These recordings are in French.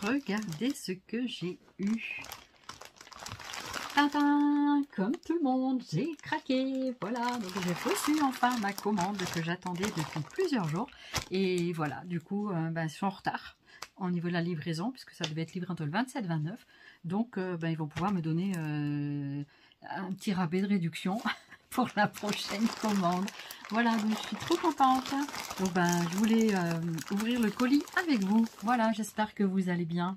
regardez ce que j'ai eu. Tadam, comme tout le monde, j'ai craqué. Voilà, donc j'ai reçu enfin ma commande que j'attendais depuis plusieurs jours. Et voilà, du coup, je suis en retard au niveau de la livraison, puisque ça devait être livré entre le 27 et le 29. Donc, ils vont pouvoir me donner un petit rabais de réduction pour la prochaine commande. Voilà, donc je suis trop contente. Donc, je voulais ouvrir le colis avec vous. Voilà, j'espère que vous allez bien.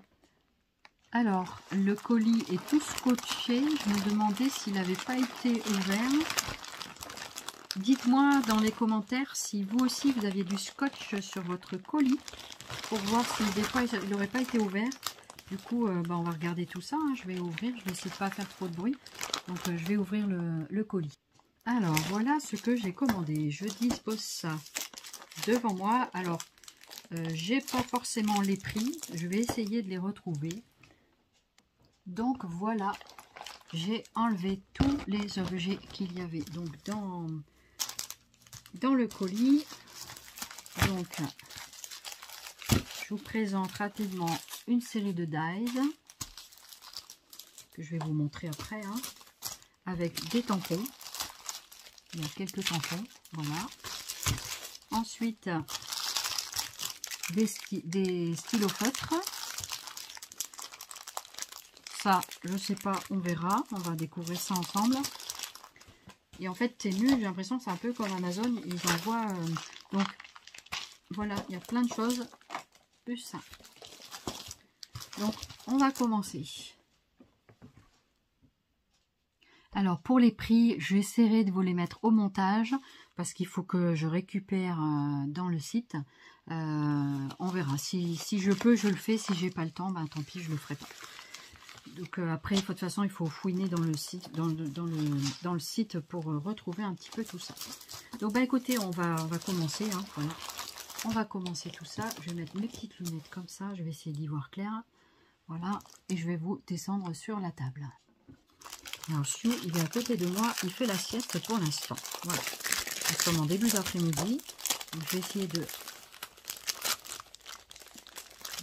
Alors, le colis est tout scotché. Je me demandais s'il n'avait pas été ouvert. Dites-moi dans les commentaires si vous aussi vous aviez du scotch sur votre colis pour voir si des fois il n'aurait pas été ouvert. Du coup, on va regarder tout ça. Hein. Je vais ouvrir. Je vais essayer de ne pas faire trop de bruit. Donc, je vais ouvrir le colis. Alors, voilà ce que j'ai commandé. Je dispose ça devant moi. Alors, j'ai pas forcément les prix. Je vais essayer de les retrouver. Donc voilà, j'ai enlevé tous les objets qu'il y avait donc dans le colis. Donc je vous présente rapidement une série de dies que je vais vous montrer après, hein, avec des tampons. Il y a quelques tampons, voilà. Ensuite des stylos feutres. Ça, je sais pas, on verra. On va découvrir ça ensemble. Et en fait, Temu, j'ai l'impression que c'est un peu comme Amazon. Ils envoient... donc, voilà, il y a plein de choses. Plus ça. Donc, on va commencer. Alors, pour les prix, j'essaierai de vous les mettre au montage. Parce qu'il faut que je récupère dans le site. On verra. Si je peux, je le fais. Si j'ai pas le temps, tant pis, je le ferai pas. Donc après, de toute façon, il faut fouiner dans le site, dans le site pour retrouver un petit peu tout ça. Donc écoutez, on va commencer. Hein, voilà. On va commencer tout ça. Je vais mettre mes petites lunettes comme ça. Je vais essayer d'y voir clair. Voilà. Et je vais vous descendre sur la table. Alors, Sue, il est à côté de moi. Il fait la sieste pour l'instant. Voilà. Nous sommes en début d'après-midi. Je vais essayer de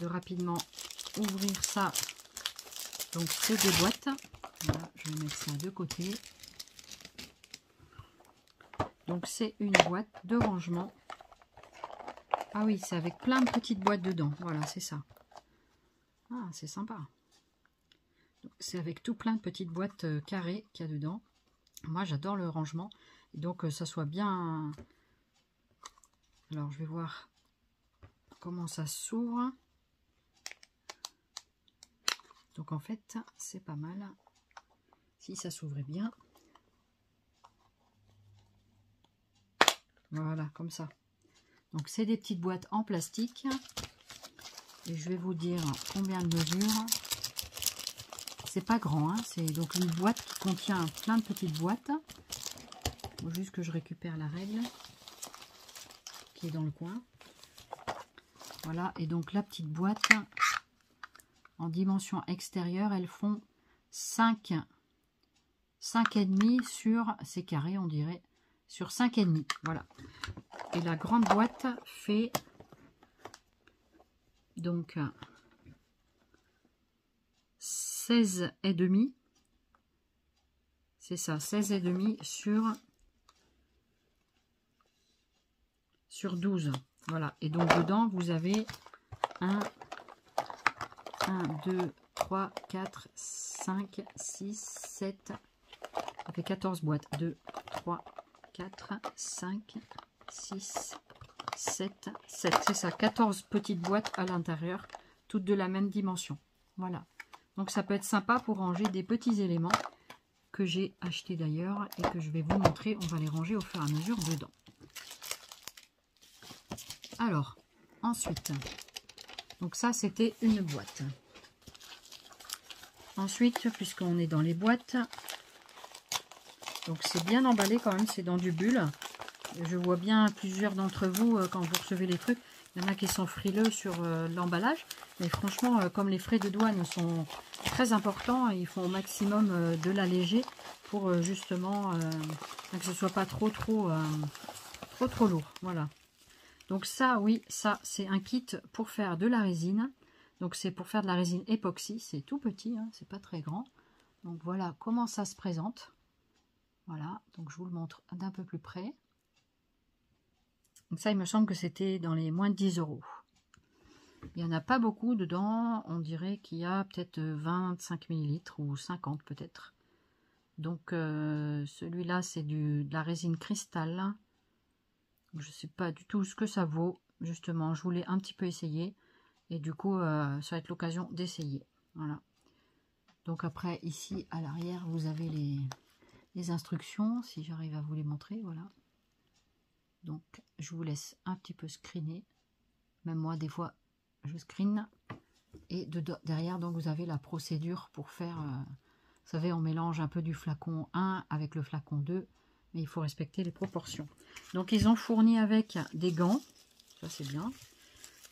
rapidement ouvrir ça. Donc c'est des boîtes. Voilà, je vais mettre ça de côté. Donc c'est une boîte de rangement. Ah oui, c'est avec plein de petites boîtes dedans. Voilà, c'est ça. Ah, c'est sympa. C'est avec tout plein de petites boîtes carrées qu'il y a dedans. Moi, j'adore le rangement. Et donc, ça soit bien... Alors, je vais voir comment ça s'ouvre. Donc, en fait, c'est pas mal. Si ça s'ouvrait bien. Voilà, comme ça. Donc, c'est des petites boîtes en plastique. Et je vais vous dire combien de mesures. C'est pas grand, hein. C'est donc une boîte qui contient plein de petites boîtes. Il faut juste que je récupère la règle qui est dans le coin. Voilà, et donc la petite boîte en dimension extérieure, elles font 5,5 sur, c'est carré on dirait, sur 5,5. Voilà. Et la grande boîte fait donc 16,5. C'est ça, 16,5 sur 12. Voilà. Et donc dedans, vous avez 1, 2, 3, 4, 5, 6, 7. Ça fait 14 boîtes. 2, 3, 4, 5, 6, 7, 7. C'est ça, 14 petites boîtes à l'intérieur, toutes de la même dimension. Voilà. Donc ça peut être sympa pour ranger des petits éléments que j'ai achetés d'ailleurs et que je vais vous montrer. On va les ranger au fur et à mesure dedans. Alors, ensuite, donc ça c'était une boîte. Ensuite, puisqu'on est dans les boîtes, donc c'est bien emballé quand même, c'est dans du bulle. Je vois bien plusieurs d'entre vous, quand vous recevez les trucs, il y en a qui sont frileux sur l'emballage. Mais franchement, comme les frais de douane sont très importants, ils font au maximum de l'alléger pour justement que ce soit pas trop lourd. Voilà. Donc ça, oui, ça c'est un kit pour faire de la résine. Donc c'est pour faire de la résine époxy, c'est tout petit, hein, c'est pas très grand. Donc voilà comment ça se présente. Voilà, donc je vous le montre d'un peu plus près. Donc ça, il me semble que c'était dans les moins de 10 €. Il n'y en a pas beaucoup dedans, on dirait qu'il y a peut-être 25 ml ou 50 peut-être. Donc celui-là, c'est de la résine cristal. Je ne sais pas du tout ce que ça vaut. Justement, je voulais un petit peu essayer. Et du coup, ça va être l'occasion d'essayer. Voilà. Donc après, ici, à l'arrière, vous avez les instructions. Si j'arrive à vous les montrer, voilà. Donc, je vous laisse un petit peu screener. Même moi, des fois, je screen. Et derrière, donc, vous avez la procédure pour faire... vous savez, on mélange un peu du flacon 1 avec le flacon 2. Mais il faut respecter les proportions. Donc, ils ont fourni avec des gants. Ça, c'est bien.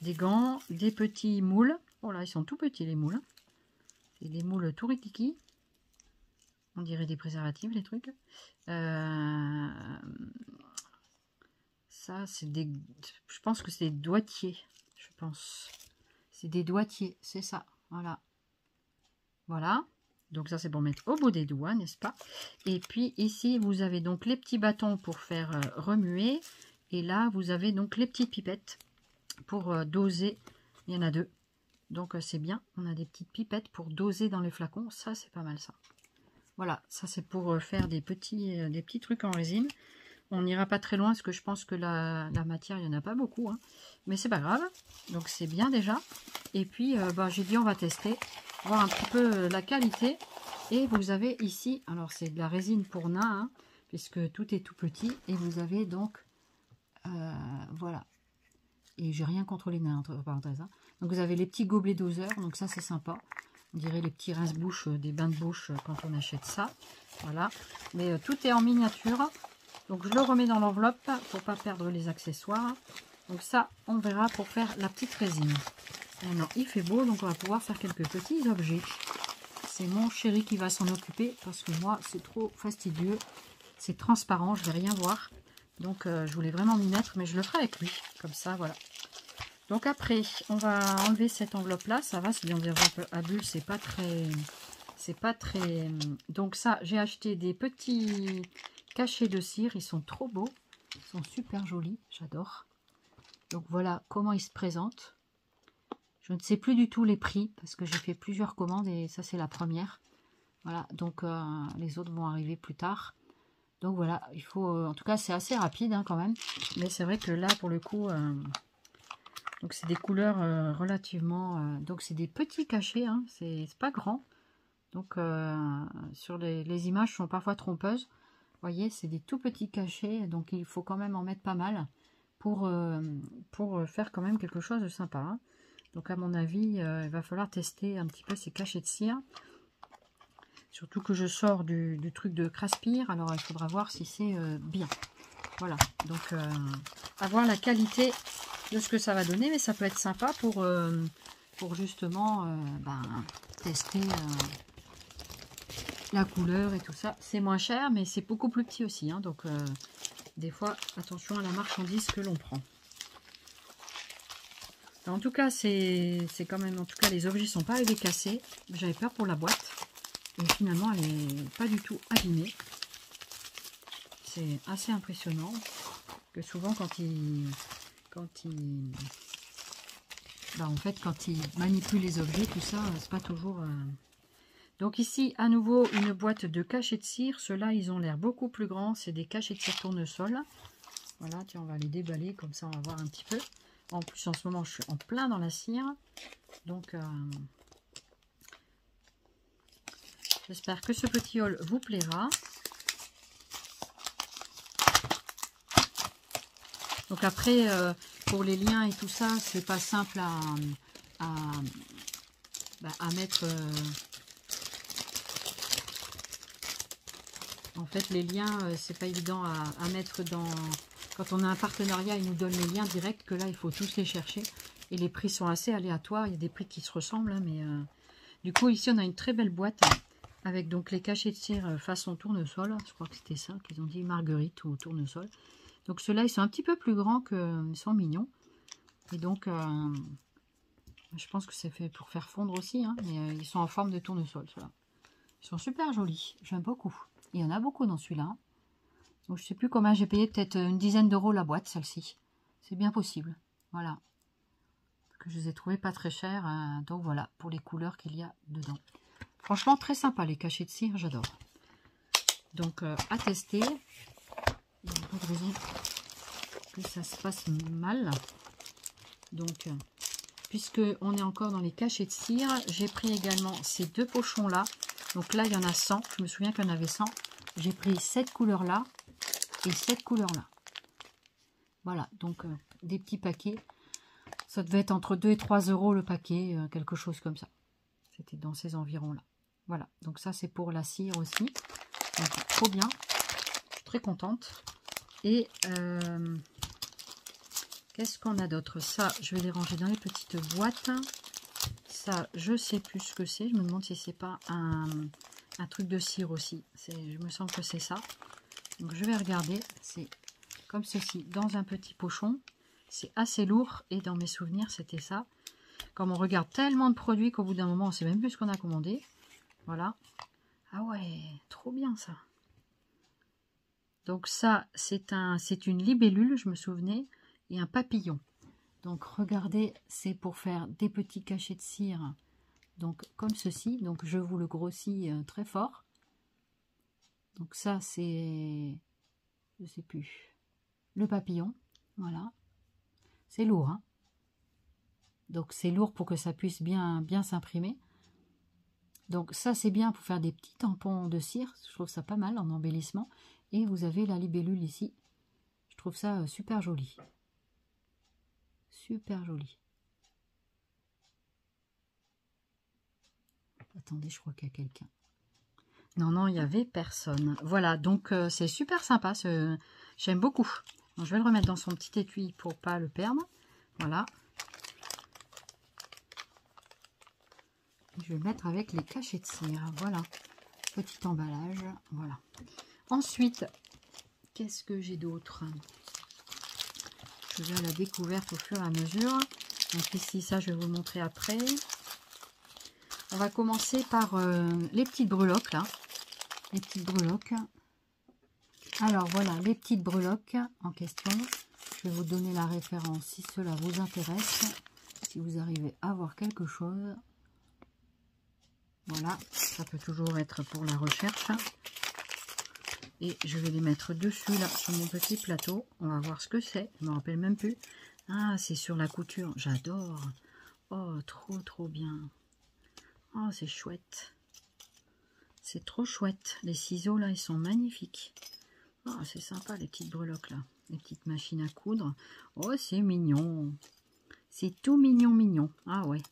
Des gants, des petits moules. Oh là, ils sont tout petits, les moules. C'est des moules tout rikiki. On dirait des préservatifs, les trucs. Ça, c'est des... Je pense que c'est des doigtiers. Je pense. C'est des doigtiers, c'est ça. Voilà. Voilà. Donc ça, c'est pour mettre au bout des doigts, n'est-ce pas? Et puis ici, vous avez donc les petits bâtons pour faire remuer. Et là, vous avez donc les petites pipettes pour doser. Il y en a 2. Donc c'est bien. On a des petites pipettes pour doser dans les flacons. Ça, c'est pas mal ça. Voilà, ça c'est pour faire des petits trucs en résine. On n'ira pas très loin parce que je pense que la matière, il n'y en a pas beaucoup. Hein. Mais c'est pas grave. Donc c'est bien déjà. Et puis j'ai dit on va tester. Voir un petit peu la qualité. Et vous avez ici, alors c'est de la résine pour nain. Hein, puisque tout est tout petit. Et vous avez donc, voilà. Et j'ai rien contre les nains, entre parenthèses. Hein. Donc vous avez les petits gobelets doseurs. Donc ça c'est sympa. On dirait les petits rince-bouches des bains de bouche quand on achète ça. Voilà. Mais tout est en miniature. Donc je le remets dans l'enveloppe pour pas perdre les accessoires. Donc ça, on verra pour faire la petite résine. Alors, il fait beau, donc on va pouvoir faire quelques petits objets. C'est mon chéri qui va s'en occuper parce que moi, c'est trop fastidieux. C'est transparent, je vais rien voir. Donc je voulais vraiment m'y mettre, mais je le ferai avec lui. Comme ça, voilà. Donc après, on va enlever cette enveloppe-là. Ça va, c'est des enveloppes à bulles, c'est pas très... Donc ça, j'ai acheté des petits cachets de cire. Ils sont trop beaux. Ils sont super jolis. J'adore. Donc voilà comment ils se présentent. Je ne sais plus du tout les prix parce que j'ai fait plusieurs commandes et ça, c'est la première. Voilà, donc les autres vont arriver plus tard. Donc voilà, il faut... en tout cas, c'est assez rapide hein, quand même. Mais c'est vrai que là, pour le coup... donc c'est des couleurs relativement... donc c'est des petits cachets, hein, c'est pas grand. Donc sur les images sont parfois trompeuses. Vous voyez, c'est des tout petits cachets. Donc il faut quand même en mettre pas mal pour faire quand même quelque chose de sympa. Hein. Donc à mon avis, il va falloir tester un petit peu ces cachets de cire. Surtout que je sors du truc de Craspire. Alors il faudra voir si c'est bien. Voilà, donc à voir la qualité de ce que ça va donner, mais ça peut être sympa pour justement tester la couleur et tout ça. C'est moins cher, mais c'est beaucoup plus petit aussi, hein, donc des fois, attention à la marchandise que l'on prend. En tout cas, c'est quand même, en tout cas, les objets sont pas arrivés cassés. J'avais peur pour la boîte, et finalement, elle n'est pas du tout abîmée. C'est assez impressionnant que souvent quand ils manipulent les objets, tout ça, c'est pas toujours... Donc ici, à nouveau, une boîte de cachets de cire. Ceux-là, ils ont l'air beaucoup plus grands. C'est des cachets de cire tournesol. Voilà, tiens, on va les déballer, comme ça, on va voir un petit peu. En plus, en ce moment, je suis en plein dans la cire. Donc, j'espère que ce petit haul vous plaira. Donc après, pour les liens et tout ça, c'est pas simple à mettre... en fait, les liens, c'est pas évident à mettre dans... Quand on a un partenariat, ils nous donnent les liens directs, que là, il faut tous les chercher. Et les prix sont assez aléatoires. Il y a des prix qui se ressemblent, hein, mais... Du coup, ici, on a une très belle boîte avec donc les cachets de cire façon tournesol. Je crois que c'était ça qu'ils ont dit, marguerite ou tournesol. Donc ceux-là, ils sont un petit peu plus grands que... Ils sont mignons. Et donc, Je pense que c'est fait pour faire fondre aussi, hein, mais ils sont en forme de tournesol, ceux-là. Ils sont super jolis, j'aime beaucoup. Il y en a beaucoup dans celui-là. Donc je sais plus combien j'ai payé, peut-être une dizaine d'euros la boîte, celle-ci. C'est bien possible, voilà. Parce que je les ai trouvés pas très chers, donc voilà, pour les couleurs qu'il y a dedans. Franchement, très sympa, les cachets de cire, j'adore. Donc à tester. Il n'y a pas de raison que ça se passe mal. Donc... puisque on est encore dans les cachets de cire, j'ai pris également ces deux pochons là. Donc là, il y en a 100. Je me souviens qu'il y en avait 100. J'ai pris cette couleur là et cette couleur là. Voilà, donc des petits paquets. Ça devait être entre 2 et 3 euros le paquet, quelque chose comme ça. C'était dans ces environs là. Voilà, donc ça c'est pour la cire aussi. Donc, trop bien. Je suis très contente. Et... qu'est-ce qu'on a d'autre? Ça, je vais les ranger dans les petites boîtes. Ça, je sais plus ce que c'est. Je me demande si c'est pas un truc de cire aussi. Je me sens que c'est ça. Donc, je vais regarder. C'est comme ceci, dans un petit pochon. C'est assez lourd. Et dans mes souvenirs, c'était ça. Comme on regarde tellement de produits qu'au bout d'un moment, on ne sait même plus ce qu'on a commandé. Voilà. Ah ouais, trop bien ça. Donc ça, c'est une libellule, je me souvenais. Et un papillon. Donc regardez, c'est pour faire des petits cachets de cire, donc comme ceci. Donc je vous le grossis très fort. Donc ça c'est, je sais plus, le papillon. Voilà, c'est lourd, hein. Donc c'est lourd pour que ça puisse bien s'imprimer. Donc ça c'est bien pour faire des petits tampons de cire. Je trouve ça pas mal en embellissement. Et vous avez la libellule ici. Je trouve ça super joli. Super joli. Attendez, je crois qu'il y a quelqu'un. Non, non, il n'y avait personne. Voilà, donc c'est super sympa. J'aime beaucoup. Donc, je vais le remettre dans son petit étui pour pas le perdre. Voilà. Je vais le mettre avec les cachets de cire. Voilà. Petit emballage. Voilà. Ensuite, qu'est-ce que j'ai d'autre? Je vais à la découverte au fur et à mesure. Donc ici, ça, je vais vous le montrer après. On va commencer par les petites breloques, là. Les petites breloques. Alors, voilà, les petites breloques en question. Je vais vous donner la référence si cela vous intéresse. Si vous arrivez à voir quelque chose. Voilà, ça peut toujours être pour la recherche. Et je vais les mettre dessus, là, sur mon petit plateau. On va voir ce que c'est. Je ne me rappelle même plus. Ah, c'est sur la couture. J'adore. Oh, trop, trop bien. Oh, c'est chouette. C'est trop chouette. Les ciseaux, là, ils sont magnifiques. Oh, c'est sympa, les petites breloques, là. Les petites machines à coudre. Oh, c'est mignon. C'est tout mignon, mignon. Ah ouais,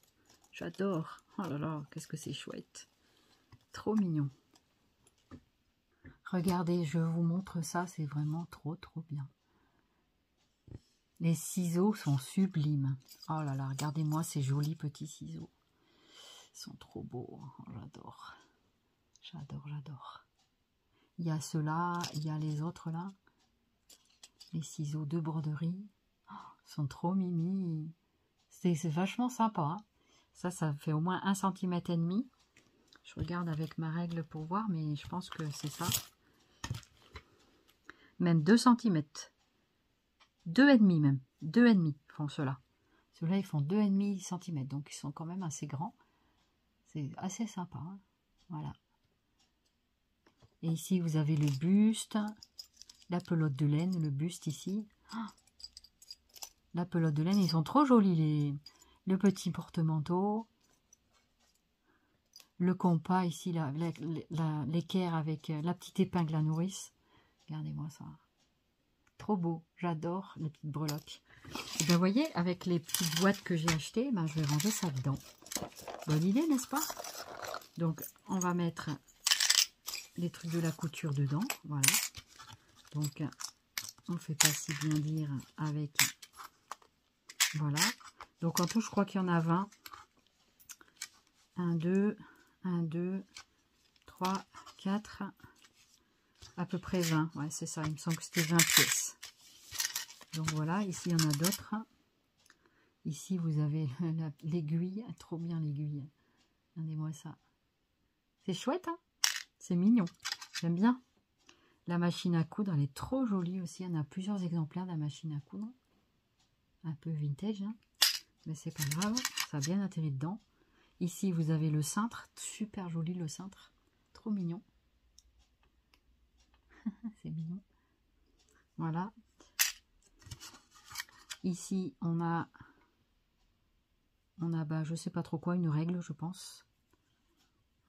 j'adore. Oh là là, qu'est-ce que c'est chouette. Trop mignon. Regardez, je vous montre ça. C'est vraiment trop, trop bien. Les ciseaux sont sublimes. Oh là là, regardez-moi ces jolis petits ciseaux. Ils sont trop beaux. Oh, j'adore. J'adore, j'adore. Il y a ceux-là, il y a les autres là. Les ciseaux de broderie. Oh, ils sont trop mimi. C'est vachement sympa. Hein. Ça fait au moins 1,5 cm. Je regarde avec ma règle pour voir, mais je pense que c'est ça. Même 2 cm. 2,5 même. 2,5 font ceux-là. Ceux-là, ils font 2,5 cm. Donc, ils sont quand même assez grands. C'est assez sympa. Hein. Voilà. Et ici, vous avez le buste. La pelote de laine, le buste ici. Oh, la pelote de laine, ils sont trop jolis. Le petit porte-manteau. Le compas ici, l'équerre avec la petite épingle à nourrice. Regardez-moi ça. Trop beau. J'adore les petites breloques. Et bien, vous voyez, avec les petites boîtes que j'ai achetées, ben, je vais ranger ça dedans. Bonne idée, n'est-ce pas? Donc, on va mettre les trucs de la couture dedans. Voilà. Donc, on fait pas si bien dire avec... Voilà. Donc, en tout, je crois qu'il y en a 20. 1, 2, 3, 4, à peu près 20. Ouais, c'est ça. Il me semble que c'était 20 pièces. Donc, voilà. Ici, il y en a d'autres. Ici, vous avez l'aiguille. Trop bien l'aiguille. Regardez-moi ça. C'est chouette, hein? C'est mignon. J'aime bien. La machine à coudre, elle est trop jolie aussi. Il y en a plusieurs exemplaires de la machine à coudre. Un peu vintage, hein? Mais c'est pas grave. Ça a bien atterri dedans. Ici, vous avez le cintre. Super joli le cintre. Trop mignon. C'est mignon. Voilà. Ici, on a bah, je sais pas trop quoi, une règle, je pense.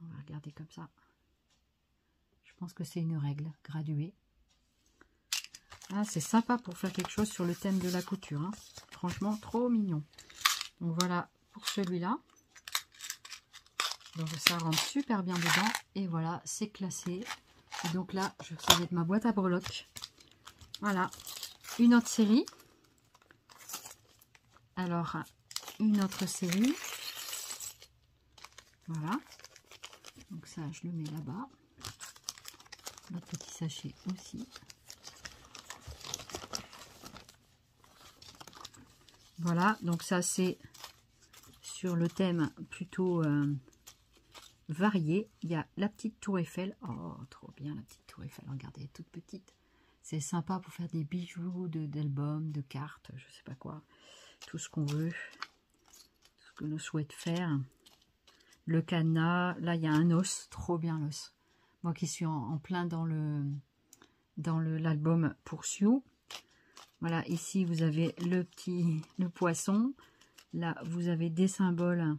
On va regarder comme ça. Je pense que c'est une règle graduée. Ah, c'est sympa pour faire quelque chose sur le thème de la couture, hein. Franchement, trop mignon. Donc voilà pour celui-là. Donc ça rentre super bien dedans. Et voilà, c'est classé. Et donc là, ça va être ma boîte à breloques. Voilà. Une autre série. Alors, une autre série. Voilà. Donc ça, je le mets là-bas. Notre petit sachet aussi. Voilà. Donc ça, c'est sur le thème plutôt varié. Il y a la petite tour Eiffel. Oh, trop bien la petite tour Eiffel. Regardez, elle est toute petite. C'est sympa pour faire des bijoux, d'albums, de cartes, je sais pas quoi. Tout ce qu'on veut. Tout ce que l'on souhaite faire. Le cadenas. Là, il y a un os. Trop bien l'os. Moi qui suis en plein dans l'album pour Sioux. Voilà, ici, vous avez le poisson. Là, vous avez des symboles,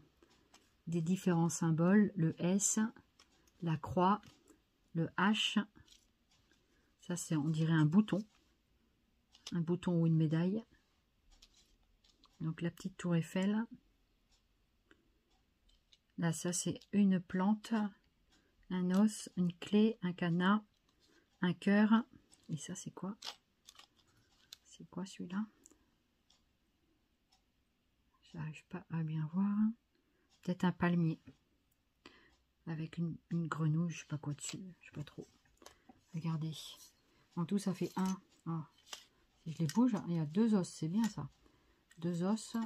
des différents symboles. Le S, la croix, le H. Ça, c'est, on dirait un bouton. Un bouton ou une médaille. Donc, la petite tour Eiffel. Là, ça, c'est une plante, un os, une clé, un cadenas, un cœur. Et ça, c'est quoi? C'est quoi celui-là? J'arrive pas à bien voir. Peut-être un palmier. Avec une grenouille, je sais pas quoi dessus. Je sais pas trop. Regardez. En tout, ça fait un. Oh. Si je les bouge, il y a 2 os. C'est bien ça. 2 os.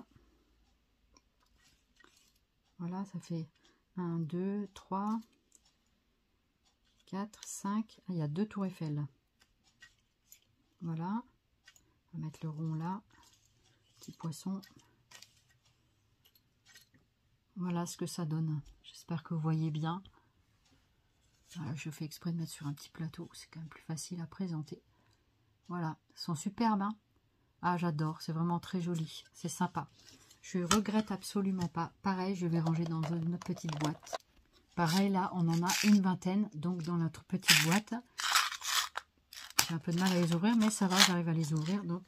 Voilà, ça fait 1, 2, 3, 4, 5. Ah, il y a 2 tours Eiffel. Voilà. On va mettre le rond là. Petit poisson. Voilà ce que ça donne. J'espère que vous voyez bien. Voilà, je fais exprès de mettre sur un petit plateau. C'est quand même plus facile à présenter. Voilà. Ils sont superbes, hein. Ah, j'adore. C'est vraiment très joli. C'est sympa. Je regrette absolument pas. Pareil, je vais ranger dans une autre petite boîte. Pareil, là, on en a une vingtaine. Donc, dans notre petite boîte. J'ai un peu de mal à les ouvrir, mais ça va, j'arrive à les ouvrir. Donc,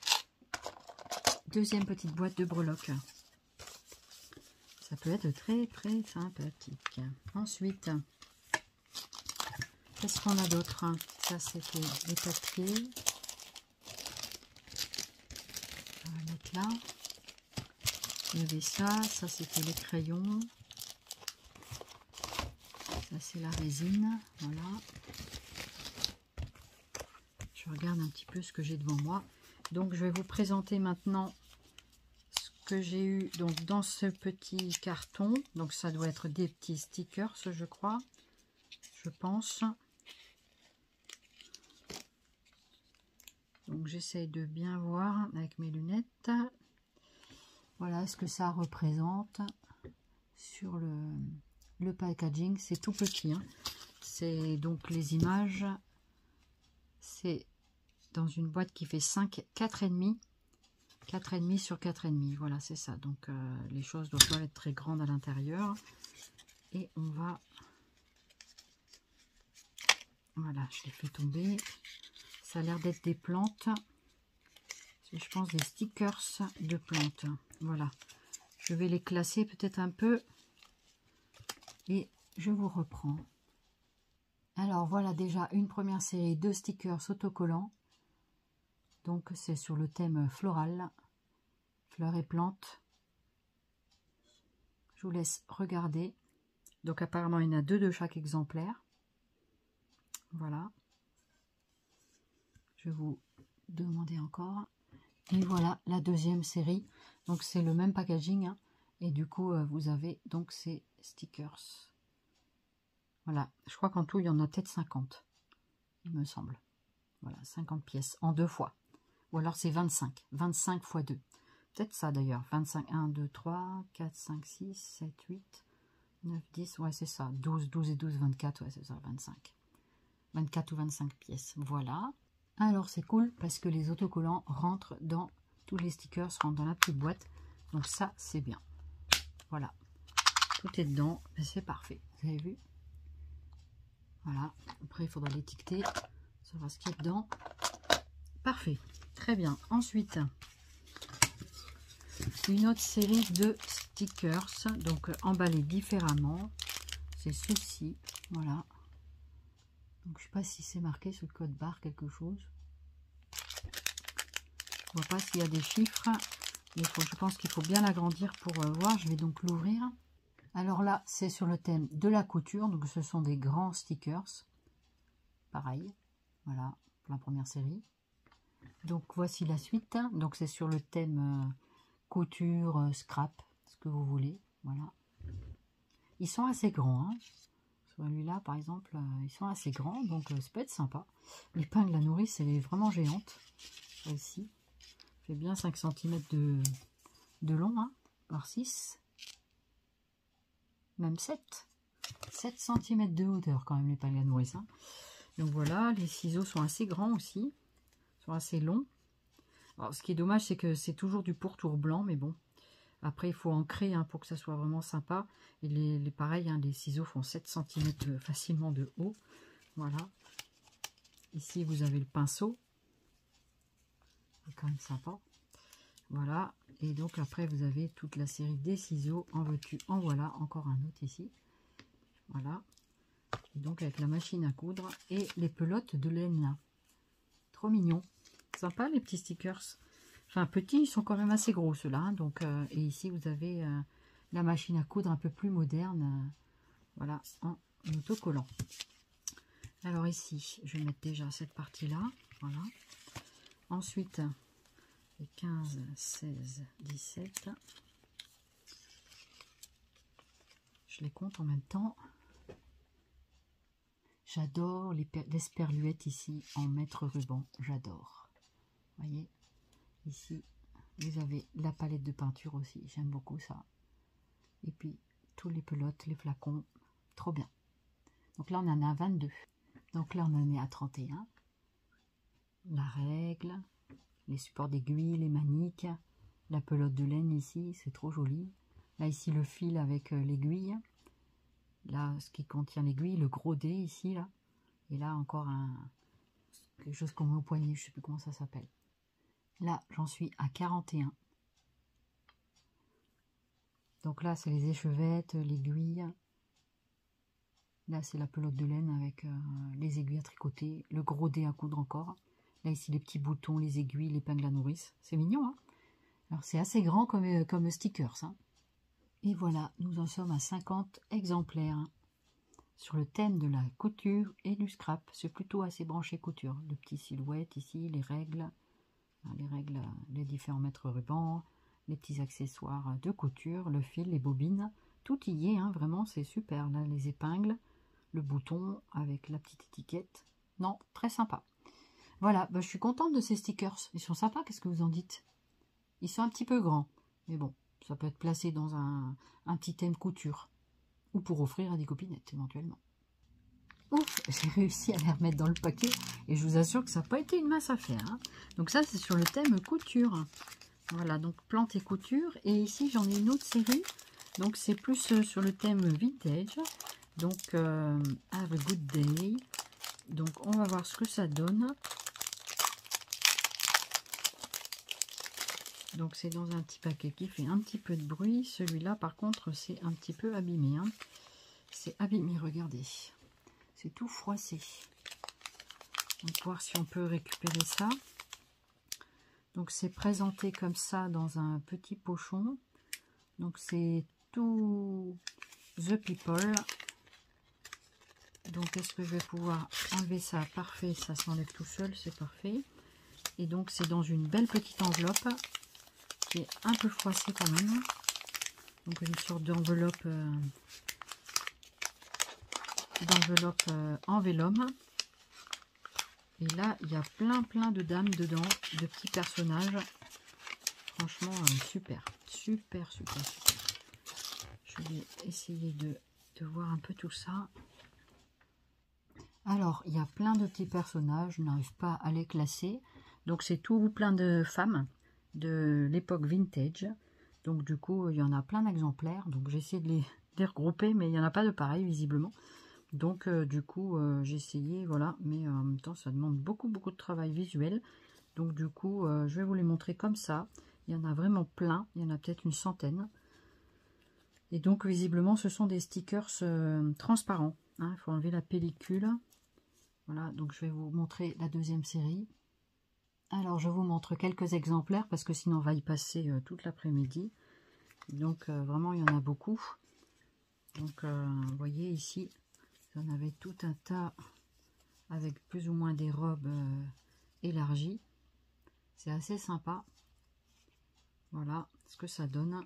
deuxième petite boîte de breloques. Ça peut être très, très sympathique. Ensuite, qu'est-ce qu'on a d'autre? Ça, c'était les papiers. On va mettre là. Il y avait ça. Ça, c'était les crayons. Ça, c'est la résine. Voilà. Je regarde un petit peu ce que j'ai devant moi. Donc, je vais vous présenter maintenant ce que j'ai eu donc, dans ce petit carton. Donc, ça doit être des petits stickers, je crois. Je pense. Donc, j'essaye de bien voir avec mes lunettes. Voilà ce que ça représente sur le packaging. C'est tout petit, hein. C'est donc les images. C'est dans une boîte qui fait 4,5. 4,5 sur 4,5. Voilà, c'est ça. Donc, les choses doivent pas être très grandes à l'intérieur. Et on va... Voilà, je l'ai fait tomber. Ça a l'air d'être des plantes. Je pense des stickers de plantes. Voilà. Je vais les classer peut-être un peu. Et je vous reprends. Alors, voilà déjà une première série de stickers autocollants. Donc, c'est sur le thème floral. Fleurs et plantes. Je vous laisse regarder. Donc, apparemment, il y en a 2 de chaque exemplaire. Voilà. Je vais vous demander encore. Et voilà la deuxième série. Donc c'est le même packaging, hein. Et du coup vous avez donc ces stickers. Voilà, je crois qu'en tout il y en a peut-être 50, il me semble. Voilà, 50 pièces en 2 fois. Ou alors c'est 25 fois 2. Peut-être ça d'ailleurs. 25, 1, 2, 3, 4, 5, 6, 7, 8, 9, 10. Ouais, c'est ça. 12 et 12, 24. Ouais, c'est ça, 25. 24 ou 25 pièces. Voilà. Alors c'est cool parce que les autocollants rentrent dans... Tous les stickers rentrent dans la petite boîte. Donc ça, c'est bien. Voilà. Tout est dedans. C'est parfait. Vous avez vu? Voilà. Après, il faudra l'étiqueter. Savoir ce qu'il y a dedans. Parfait. Très bien. Ensuite, une autre série de stickers. Donc, emballés différemment. C'est ceci. Voilà. Donc, je ne sais pas si c'est marqué sur le code barre quelque chose. Je ne vois pas s'il y a des chiffres. Mais je pense qu'il faut bien l'agrandir pour voir. Je vais donc l'ouvrir. Alors là, c'est sur le thème de la couture. Donc, ce sont des grands stickers. Pareil. Voilà, pour la première série. Donc, voici la suite. Donc, c'est sur le thème couture, scrap, ce que vous voulez. Voilà. Ils sont assez grands. Hein. Celui-là, par exemple, ils sont assez grands. Donc, ça peut être sympa. L'épingle à nourrice, elle est vraiment géante. Celle-ci. Fait bien 5 cm de long, hein, par 6. Même 7. 7 cm de hauteur, quand même, l'épingle à nourrice. Hein. Donc, voilà. Les ciseaux sont assez grands aussi. Sont assez longs. Alors, ce qui est dommage, c'est que c'est toujours du pourtour blanc, mais bon. Après, il faut ancrer hein, pour que ça soit vraiment sympa. Et les pareil, hein, les ciseaux font 7 cm facilement de haut. Voilà. Ici, vous avez le pinceau. C'est quand même sympa. Voilà. Et donc, après, vous avez toute la série des ciseaux. En veux-tu, en voilà. Encore un autre ici. Voilà. Et donc, avec la machine à coudre et les pelotes de laine là. Trop mignon. Sympa, les petits stickers. Enfin, petits, ils sont quand même assez gros, ceux-là. Hein, donc, et ici, vous avez la machine à coudre un peu plus moderne. Voilà, en autocollant. Alors ici, je vais mettre déjà cette partie-là. Voilà. Ensuite, les 15, 16, 17. Je les compte en même temps. J'adore les sperluettes ici en mètre ruban. J'adore. Vous voyez, ici, vous avez la palette de peinture aussi. J'aime beaucoup ça. Et puis, tous les pelotes, les flacons. Trop bien. Donc là, on en a 22. Donc là, on en est à 31. La règle, les supports d'aiguille, les maniques, la pelote de laine ici, c'est trop joli. Là, ici, le fil avec l'aiguille. Là, ce qui contient l'aiguille, le gros dé ici, là. Et là, encore quelque chose qu'on met au poignet, je ne sais plus comment ça s'appelle. Là, j'en suis à 41. Donc là, c'est les échevettes, l'aiguille. Là, c'est la pelote de laine avec les aiguilles à tricoter, le gros dé à coudre encore. Là, ici, les petits boutons, les aiguilles, l'épingle à nourrice. C'est mignon, hein? Alors, c'est assez grand comme stickers, hein. Et voilà, nous en sommes à 50 exemplaires hein, sur le thème de la couture et du scrap. C'est plutôt assez branché couture. Le petit silhouette ici, les règles, les différents mètres rubans, les petits accessoires de couture, le fil, les bobines. Tout y est, hein, vraiment, c'est super. Là, les épingles, le bouton avec la petite étiquette. Non, très sympa. Voilà, bah, je suis contente de ces stickers. Ils sont sympas, qu'est-ce que vous en dites? Ils sont un petit peu grands, mais bon, ça peut être placé dans un petit thème couture. Ou pour offrir à des copinettes, éventuellement. Ouf, j'ai réussi à les remettre dans le paquet. Et je vous assure que ça n'a pas été une mince affaire. Hein. Donc ça, c'est sur le thème couture. Voilà, donc plante et couture. Et ici, j'en ai une autre série. Donc c'est plus sur le thème vintage. Donc, Have a Good Day. Donc, on va voir ce que ça donne. Donc, c'est dans un petit paquet qui fait un petit peu de bruit. Celui-là, par contre, c'est un petit peu abîmé. Hein. C'est abîmé, regardez. C'est tout froissé. On va voir si on peut récupérer ça. Donc, c'est présenté comme ça dans un petit pochon. Donc, c'est tout The People. Donc, est-ce que je vais pouvoir enlever ça? Parfait, ça s'enlève tout seul, c'est parfait. Et donc, c'est dans une belle petite enveloppe qui est un peu froissé quand même. Donc une sorte d'enveloppe en vélum. Et là, il y a plein de dames dedans, de petits personnages. Franchement, super. Super. Je vais essayer de voir un peu tout ça. Alors, il y a plein de petits personnages, je n'arrive pas à les classer. Donc, c'est tout plein de femmes de l'époque vintage. Donc, du coup, il y en a plein d'exemplaires. Donc, j'ai essayé de les regrouper, mais il n'y en a pas de pareil, visiblement. Donc, du coup, j'ai essayé, voilà. Mais en même temps, ça demande beaucoup de travail visuel. Donc, du coup, je vais vous les montrer comme ça. Il y en a vraiment plein. Il y en a peut-être une centaine. Et donc, visiblement, ce sont des stickers transparents. Hein. Il faut enlever la pellicule. Voilà, donc je vais vous montrer la deuxième série. Alors, je vous montre quelques exemplaires parce que sinon on va y passer toute l'après-midi. Donc, vraiment, il y en a beaucoup. Donc, vous voyez ici, j'en avais tout un tas avec plus ou moins des robes élargies. C'est assez sympa. Voilà ce que ça donne.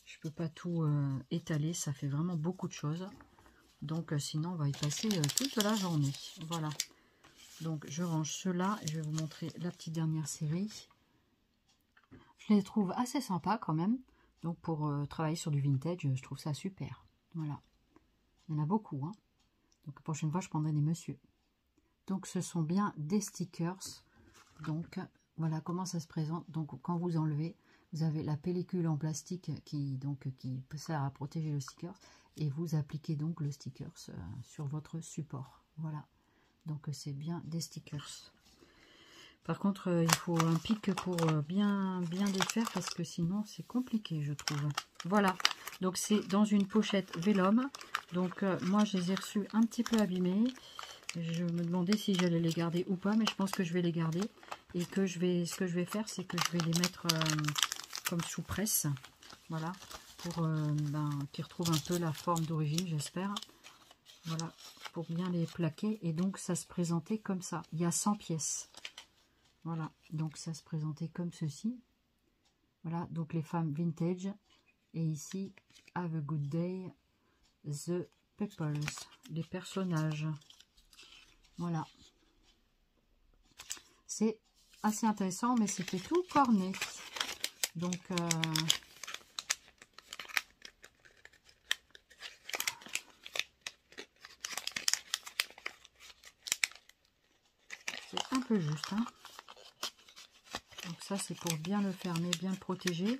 Je peux pas tout étaler, ça fait vraiment beaucoup de choses. Donc, sinon, on va y passer toute la journée. Voilà. Donc, je range cela et je vais vous montrer la petite dernière série. Je les trouve assez sympas quand même. Donc, pour travailler sur du vintage, je trouve ça super. Voilà. Il y en a beaucoup. Hein. Donc, la prochaine fois, je prendrai des messieurs. Donc, ce sont bien des stickers. Donc, voilà comment ça se présente. Donc, quand vous enlevez, vous avez la pellicule en plastique qui sert à protéger le sticker. Et vous appliquez donc le sticker sur votre support. Voilà. Donc, c'est bien des stickers. Par contre, il faut un pic pour bien défaire parce que sinon, c'est compliqué, je trouve. Voilà. Donc, c'est dans une pochette vélum. Donc, moi, je les ai reçus un petit peu abîmés. Je me demandais si j'allais les garder ou pas, mais je pense que je vais les garder. Et que ce que je vais faire, c'est que je vais les mettre comme sous presse. Voilà. Pour qu'ils retrouvent un peu la forme d'origine, j'espère. Voilà. Pour bien les plaquer. Et donc, ça se présentait comme ça. Il y a 100 pièces. Voilà. Donc, ça se présentait comme ceci. Voilà. Donc, les femmes vintage. Et ici, Have a Good Day, The Peoples. Les personnages. Voilà. C'est assez intéressant, mais c'était tout corné. Donc, c'est un peu juste. Hein. Donc ça, c'est pour bien le fermer, bien le protéger.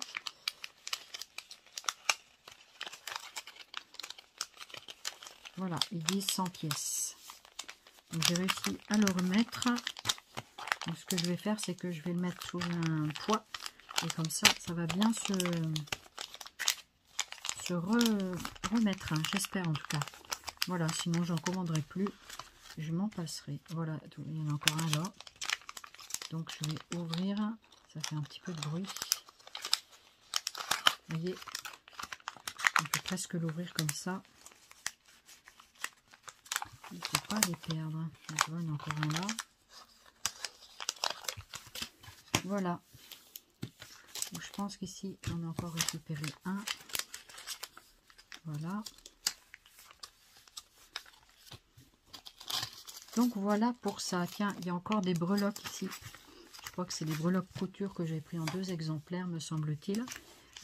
Voilà, ils disent 100 pièces. Donc j'ai réussi à le remettre. Donc ce que je vais faire, c'est que je vais le mettre sous un poids. Et comme ça, ça va bien se remettre. Hein, j'espère en tout cas. Voilà, sinon j'en commanderai plus. Je m'en passerai. Voilà, il y en a encore un là. Donc je vais ouvrir. Ça fait un petit peu de bruit. Vous voyez, on peut presque l'ouvrir comme ça. Il ne faut pas les perdre. Donc, il y en a encore un là. Voilà. Donc, je pense qu'ici, on a encore récupéré un. Voilà. Donc, voilà pour ça. Tiens, il y a encore des breloques ici. Je crois que c'est des breloques couture que j'ai pris en 2 exemplaires, me semble-t-il.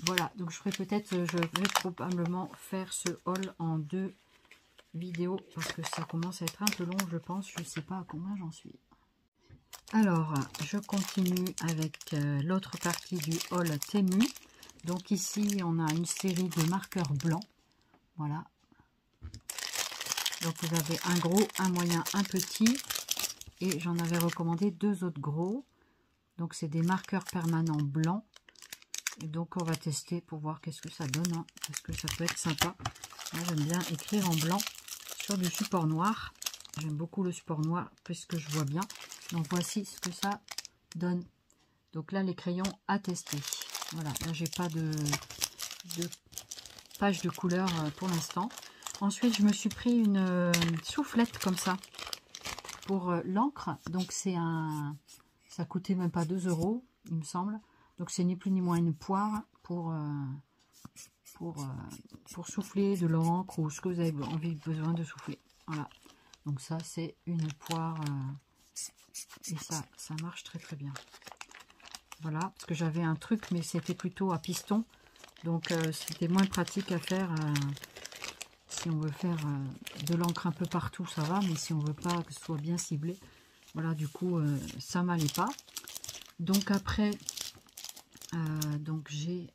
Voilà. Donc, je vais probablement faire ce haul en 2 vidéos parce que ça commence à être un peu long, je pense. Je ne sais pas à combien j'en suis. Alors, je continue avec l'autre partie du haul Temu. Donc ici, on a une série de marqueurs blancs. Voilà. Donc vous avez un gros, un moyen, un petit. Et j'en avais recommandé 2 autres gros. Donc c'est des marqueurs permanents blancs. Et donc on va tester pour voir qu'est-ce que ça donne. Hein, parce que ça peut être sympa. Moi j'aime bien écrire en blanc sur du support noir. J'aime beaucoup le support noir puisque je vois bien. Donc voici ce que ça donne. Donc là les crayons à tester. Voilà, là j'ai pas de page de couleur pour l'instant. Ensuite je me suis pris une soufflette comme ça pour l'encre. Donc c'est ça coûtait même pas 2 € il me semble. Donc c'est ni plus ni moins une poire pour souffler de l'encre ou ce que vous avez besoin de souffler. Voilà. Donc ça c'est une poire et ça marche très très bien. Voilà, parce que j'avais un truc mais c'était plutôt à piston. Donc c'était moins pratique à faire. Si on veut faire de l'encre un peu partout, ça va. Mais si on veut pas que ce soit bien ciblé, voilà, du coup, ça m'allait pas. Donc après, donc j'ai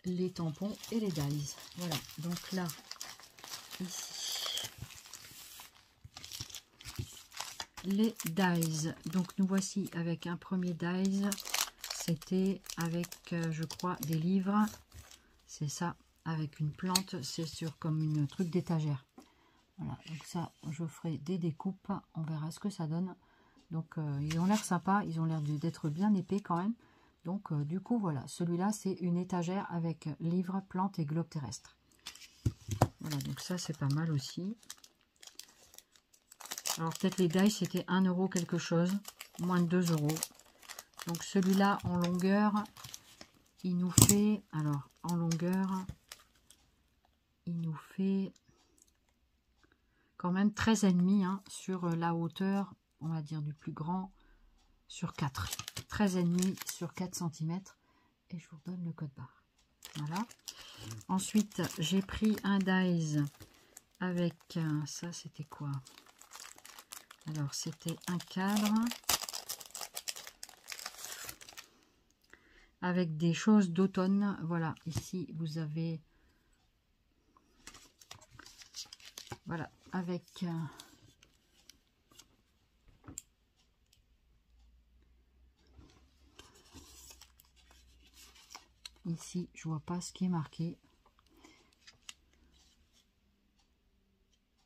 les tampons et les dies. Voilà, donc là, ici, les dies. Donc nous voici avec un premier dies. C'était avec, je crois, des livres. C'est ça. Avec une plante, c'est sur comme une truc d'étagère. Voilà, donc ça, je ferai des découpes, on verra ce que ça donne. Donc, ils ont l'air sympas, ils ont l'air d'être bien épais quand même. Donc, du coup, voilà, celui-là, c'est une étagère avec livres, plantes et globes terrestres. Voilà, donc ça, c'est pas mal aussi. Alors, peut-être les dies, c'était 1 € quelque chose, moins de 2 €. Donc, celui-là, en longueur, il nous fait, alors, en longueur... il nous fait quand même 13,5 hein, sur la hauteur, on va dire du plus grand, sur 4. 13,5 sur 4 cm. Et je vous donne le code barre. Voilà. Ensuite, j'ai pris un dies avec, ça c'était quoi? Alors, c'était un cadre avec des choses d'automne. Voilà, ici vous avez... Voilà, avec ici, je vois pas ce qui est marqué.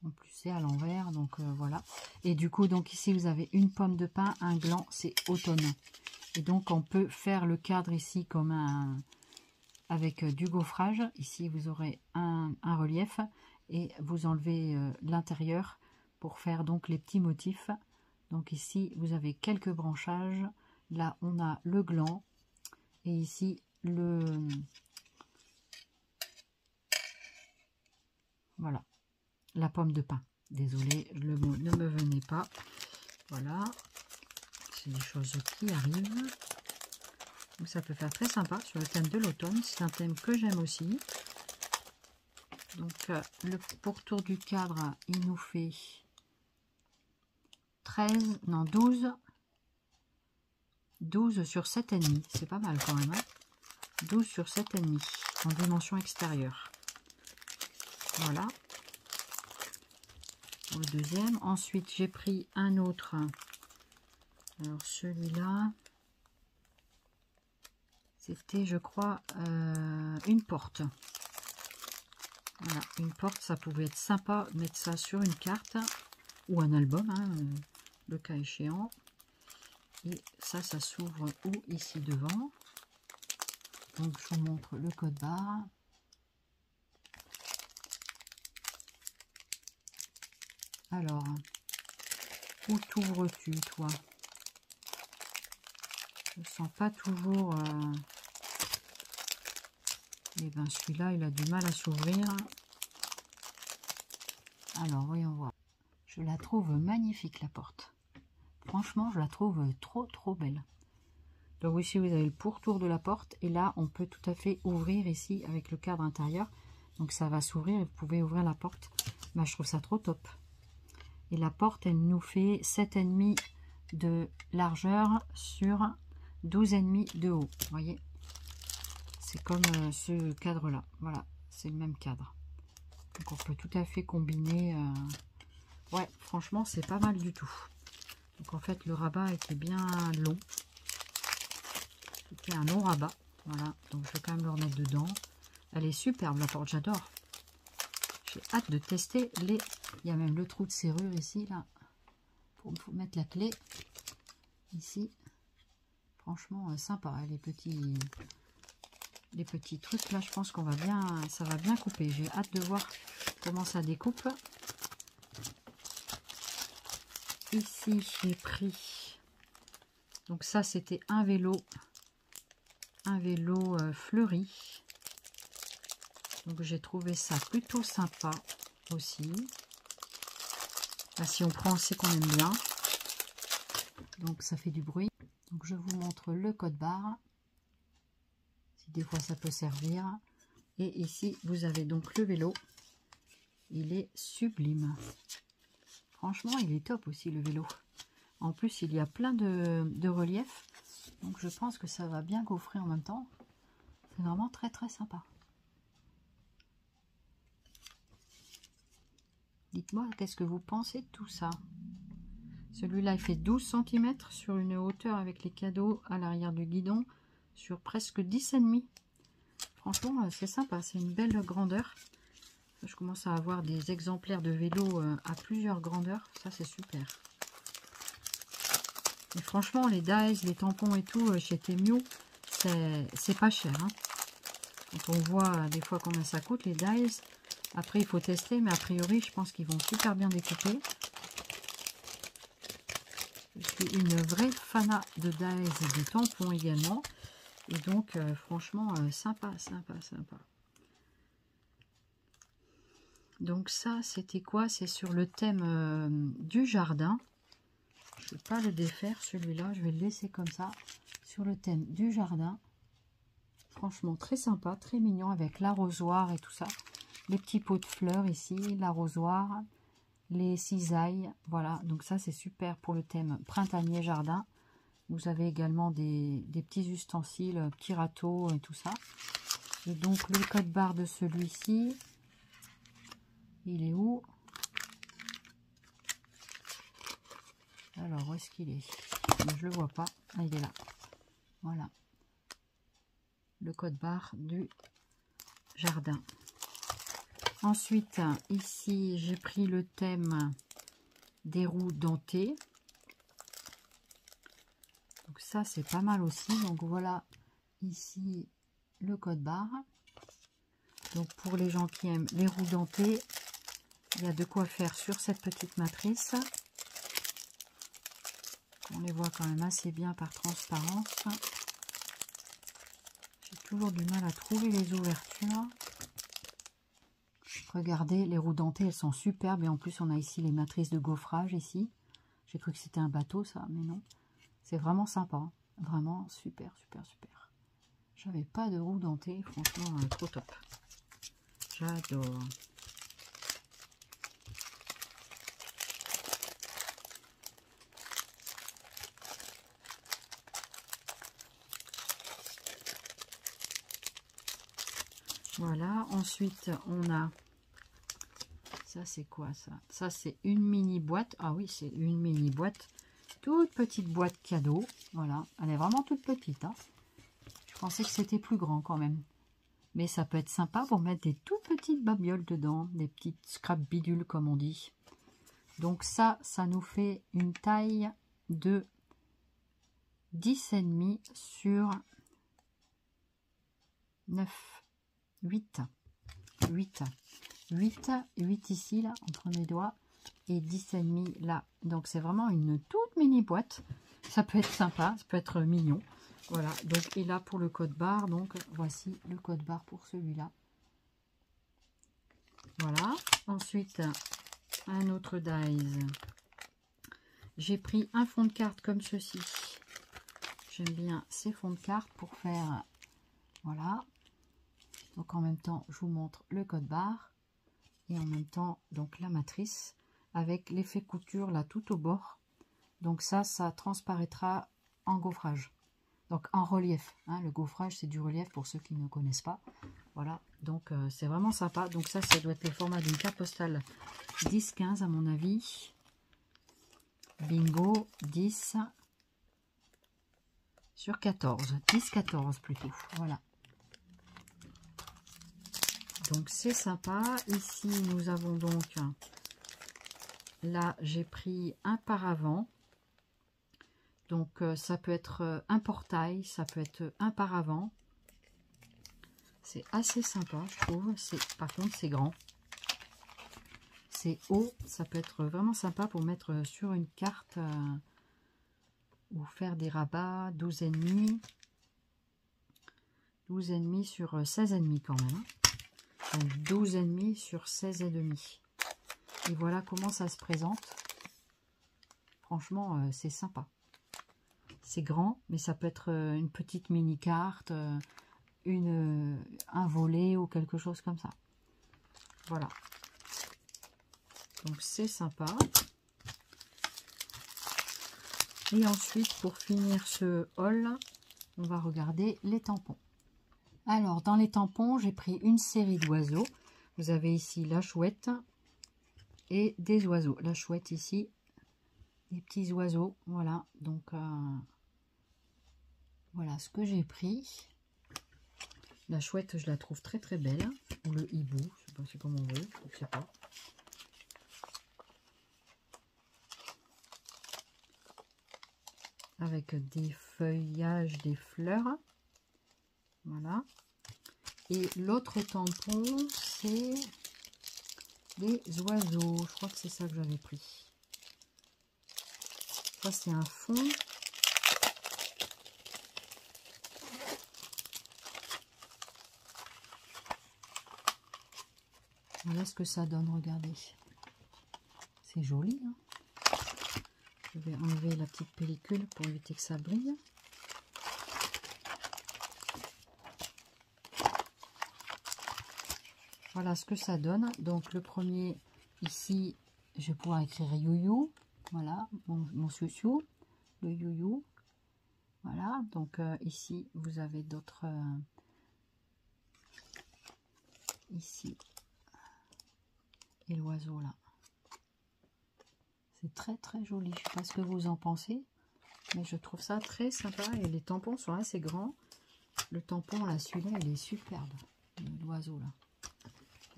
En plus, c'est à l'envers, donc voilà. Et du coup, donc ici, vous avez une pomme de pin, un gland, c'est automne. Et donc, on peut faire le cadre ici comme un... avec du gaufrage. Ici, vous aurez un relief. Et vous enlevez l'intérieur pour faire donc les petits motifs. Donc ici, vous avez quelques branchages. Là, on a le gland. Et ici, voilà, la pomme de pin. Désolée, le mot ne me venait pas. Voilà, c'est des choses qui arrivent. Donc ça peut faire très sympa sur le thème de l'automne. C'est un thème que j'aime aussi. Donc le pourtour du cadre, il nous fait 12 sur 7,5. C'est pas mal quand même. Hein, 12 sur 7,5 en dimension extérieure. Voilà. Pour le deuxième. Ensuite, j'ai pris un autre. Alors celui-là, c'était, je crois, une porte. Voilà, une porte, ça pouvait être sympa, mettre ça sur une carte ou un album, hein, le cas échéant. Et ça s'ouvre où? Ici devant. Donc je vous montre le code barre. Alors, où t'ouvres-tu, toi? Je ne sens pas toujours... Et bien celui-là, il a du mal à s'ouvrir. Alors, voyons voir. Je la trouve magnifique, la porte. Franchement, je la trouve trop belle. Donc ici, vous avez le pourtour de la porte. Et là, on peut tout à fait ouvrir ici avec le cadre intérieur. Donc ça va s'ouvrir et vous pouvez ouvrir la porte. Bah, je trouve ça trop top. Et la porte, elle nous fait 7,5 de largeur sur 12,5 de haut. Vous voyez? C'est comme ce cadre-là. Voilà, c'est le même cadre. Donc on peut tout à fait combiner. Ouais, franchement, c'est pas mal du tout. Donc en fait, le rabat était bien long. C'était un long rabat. Voilà, donc je vais quand même le remettre dedans. Elle est superbe, la porte, j'adore. J'ai hâte de tester les... Il y a même le trou de serrure ici, là, pour mettre la clé. Ici, franchement, sympa. Les petits trucs, là, je pense qu'on va bien... Ça va bien couper. J'ai hâte de voir comment ça découpe. Ici, j'ai pris... Donc ça, c'était un vélo un vélo fleuri. Donc j'ai trouvé ça plutôt sympa aussi. Là, si on prend, c'est qu'on aime bien. Donc ça fait du bruit. Donc je vous montre le code barre. Si des fois ça peut servir. Et ici vous avez donc le vélo. Il est sublime. Franchement il est top aussi le vélo. En plus il y a plein de reliefs. Donc je pense que ça va bien gaufrer en même temps. C'est vraiment très très sympa. Dites-moi qu'est-ce que vous pensez de tout ça. Celui-là il fait 12 cm sur une hauteur avec les cadeaux à l'arrière du guidon sur presque 10,5. Franchement c'est sympa, c'est une belle grandeur. Je commence à avoir des exemplaires de vélo à plusieurs grandeurs, ça c'est super. Et franchement les dies, les tampons et tout chez Temu, c'est pas cher. Hein. Quand on voit des fois combien ça coûte les dies, après il faut tester, mais a priori je pense qu'ils vont super bien découper. Je suis une vraie fanat de dies et de tampons également. Et donc franchement sympa. Donc ça c'était quoi? C'est sur le thème du jardin. Je ne vais pas le défaire celui-là, je vais le laisser comme ça. Sur le thème du jardin. Franchement très sympa, très mignon avec l'arrosoir et tout ça. Les petits pots de fleurs ici, l'arrosoir, les cisailles. Voilà, donc ça c'est super pour le thème printanier jardin. Vous avez également des petits ustensiles, petits râteaux et tout ça. Et donc le code barre de celui-ci. Il est où? Alors, où est-ce qu'il est? Je le vois pas. Ah, il est là. Voilà. Le code barre du jardin. Ensuite, ici, j'ai pris le thème des roues dentées. Donc ça, c'est pas mal aussi. Donc voilà, ici, le code barre. Donc pour les gens qui aiment les roues dentées, il y a de quoi faire sur cette petite matrice. On les voit quand même assez bien par transparence. J'ai toujours du mal à trouver les ouvertures. Regardez, les roues dentées, elles sont superbes. Et en plus, on a ici les matrices de gaufrage ici. J'ai cru que c'était un bateau, ça, mais non. C'est vraiment sympa. Vraiment super. J'avais pas de roues dentées. Franchement, trop top. J'adore. Voilà, ensuite on a, ça c'est quoi ça? Ça c'est une mini boîte, ah oui c'est une mini boîte, toute petite boîte cadeau, voilà, elle est vraiment toute petite, hein. Je pensais que c'était plus grand quand même, mais ça peut être sympa pour mettre des toutes petites babioles dedans, des petites scrap bidules comme on dit. Donc ça nous fait une taille de 10,5 sur 9. 8 ici là entre mes doigts et 10,5 là, donc c'est vraiment une toute mini boîte. Ça peut être sympa, ça peut être mignon. Voilà, donc et là pour le code barre, donc voici le code barre pour celui-là. Voilà, ensuite un autre dies. J'ai pris un fond de carte comme ceci. J'aime bien ces fonds de carte pour faire, voilà. Donc en même temps, je vous montre le code barre et en même temps donc la matrice avec l'effet couture là tout au bord. Donc ça transparaîtra en gaufrage, donc en relief. Hein, le gaufrage c'est du relief pour ceux qui ne connaissent pas. Voilà, donc c'est vraiment sympa. Donc ça doit être le format d'une carte postale 10-15 à mon avis. Bingo, 10 sur 14, 10-14 plutôt. Voilà. Donc c'est sympa. Ici nous avons donc, là j'ai pris un paravent. Donc ça peut être un portail, ça peut être un paravent. C'est assez sympa je trouve. Par contre c'est grand. C'est haut, ça peut être vraiment sympa pour mettre sur une carte ou faire des rabats, 12,5. 12,5 sur 16,5 quand même. Hein. Donc 12,5 sur 16,5. Et voilà comment ça se présente. Franchement, c'est sympa. C'est grand, mais ça peut être une petite mini-carte, un volet ou quelque chose comme ça. Voilà. Donc c'est sympa. Et ensuite, pour finir ce haul, on va regarder les tampons. Alors, dans les tampons, j'ai pris une série d'oiseaux. Vous avez ici la chouette et des oiseaux. La chouette ici, des petits oiseaux. Voilà, donc voilà ce que j'ai pris. La chouette, je la trouve très très belle. Ou le hibou, je sais pas si comment on veut, je sais pas. Avec des feuillages, des fleurs. Voilà. Et l'autre tampon, c'est les oiseaux. Je crois que c'est ça que j'avais pris. Ça, c'est un fond. Voilà ce que ça donne, regardez. C'est joli, hein. Je vais enlever la petite pellicule pour éviter que ça brille. Voilà ce que ça donne. Donc le premier, ici, je vais pouvoir écrire Youyou. Voilà, mon chouchou, le Youyou. Voilà, donc ici, vous avez d'autres... ici, et l'oiseau là. C'est très très joli. Je ne sais pas ce que vous en pensez, mais je trouve ça très sympa. Et les tampons sont assez grands. Le tampon là, celui-là, il est superbe. L'oiseau là.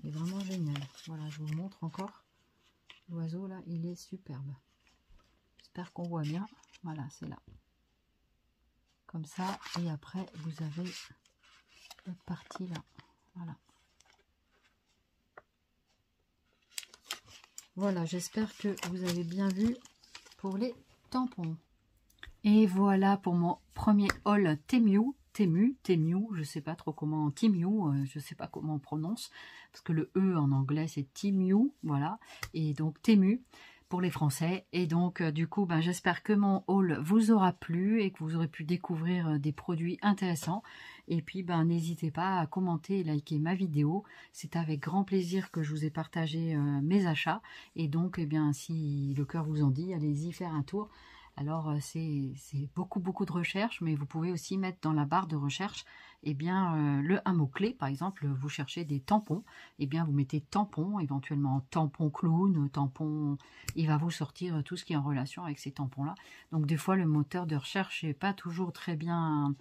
Il est vraiment génial. Voilà, je vous montre encore. L'oiseau là, il est superbe. J'espère qu'on voit bien. Voilà, c'est là. Comme ça. Et après, vous avez l'autre partie là. Voilà. Voilà, j'espère que vous avez bien vu pour les tampons. Et voilà pour mon premier haul Temu, je sais pas trop comment, Temu, je sais pas comment on prononce, parce que le E en anglais c'est Temu, voilà, et donc Temu pour les Français. Et donc du coup, ben, j'espère que mon haul vous aura plu et que vous aurez pu découvrir des produits intéressants. Et puis, ben, n'hésitez pas à commenter et liker ma vidéo. C'est avec grand plaisir que je vous ai partagé mes achats. Et donc, eh bien, si le cœur vous en dit, allez-y faire un tour. Alors, c'est beaucoup de recherche, mais vous pouvez aussi mettre dans la barre de recherche eh bien, un mot-clé. Par exemple, vous cherchez des tampons, eh bien, vous mettez tampon, éventuellement tampon clown, tampon... Il va vous sortir tout ce qui est en relation avec ces tampons-là. Donc, des fois, le moteur de recherche n'est pas toujours très bien...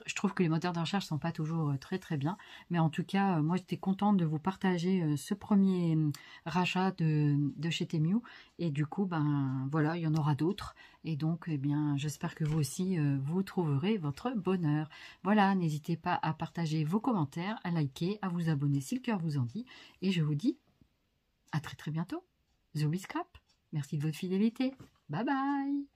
Je trouve que les moteurs de recherche ne sont pas toujours très bien. Mais en tout cas, moi, j'étais contente de vous partager ce premier rachat de chez Temu. Et du coup, ben voilà, il y en aura d'autres. Et donc, eh bien, j'espère que vous aussi, vous trouverez votre bonheur. Voilà, n'hésitez pas à partager vos commentaires, à liker, à vous abonner si le cœur vous en dit. Et je vous dis à très bientôt. Zooby Scrap, merci de votre fidélité. Bye bye.